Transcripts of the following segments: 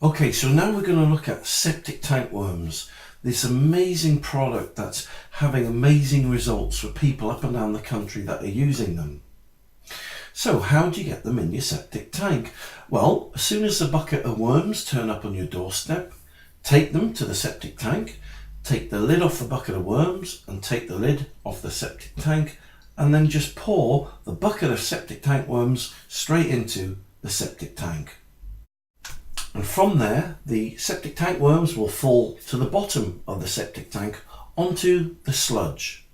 Okay, so now we're going to look at septic tank worms, this amazing product that's having amazing results for people up and down the country that are using them. So how do you get them in your septic tank? Well, as soon as the bucket of worms turn up on your doorstep, take them to the septic tank, take the lid off the bucket of worms and take the lid off the septic tank, and then just pour the bucket of septic tank worms straight into the septic tank. And from there, the septic tank worms will fall to the bottom of the septic tank onto the sludge.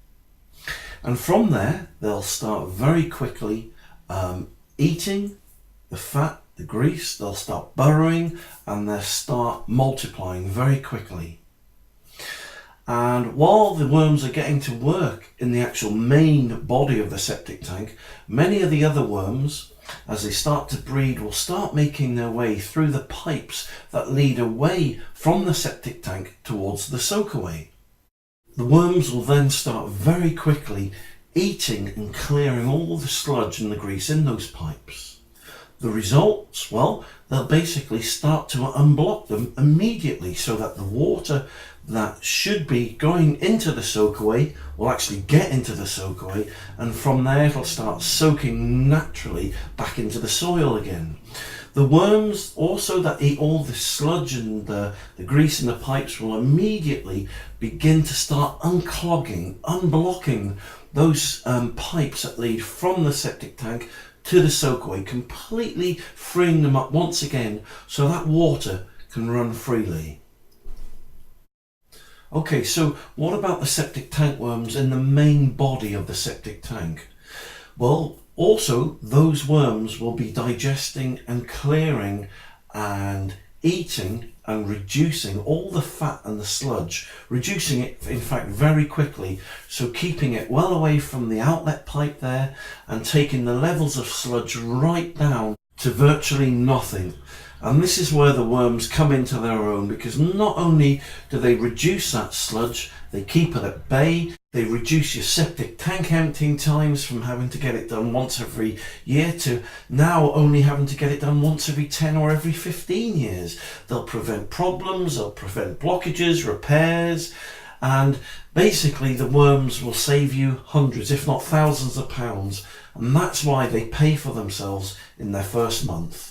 And from there, they'll start very quickly eating the fat, the grease. They'll start burrowing and they'll start multiplying very quickly. And while the worms are getting to work in the actual main body of the septic tank, many of the other worms, as they start to breed, will start making their way through the pipes that lead away from the septic tank towards the soakaway. The worms will then start very quickly eating and clearing all the sludge and the grease in those pipes. The results, well, they'll basically start to unblock them immediately so that the water that should be going into the soakaway will actually get into the soakaway, and from there it'll start soaking naturally back into the soil again. The worms also that eat all the sludge and the grease in the pipes will immediately begin to start unclogging, unblocking those pipes that lead from the septic tank to the soakaway, completely freeing them up once again so that water can run freely. Okay, so what about the septic tank worms in the main body of the septic tank? Well, also those worms will be digesting and clearing and eating and reducing all the fat and the sludge, reducing it in fact very quickly, so keeping it well away from the outlet pipe there and taking the levels of sludge right down to virtually nothing. And this is where the worms come into their own, because not only do they reduce that sludge, they keep it at bay, they reduce your septic tank emptying times from having to get it done once every year to now only having to get it done once every 10 or every 15 years. They'll prevent problems, they'll prevent blockages, repairs, and basically the worms will save you hundreds, if not thousands of pounds, and that's why they pay for themselves in their first month.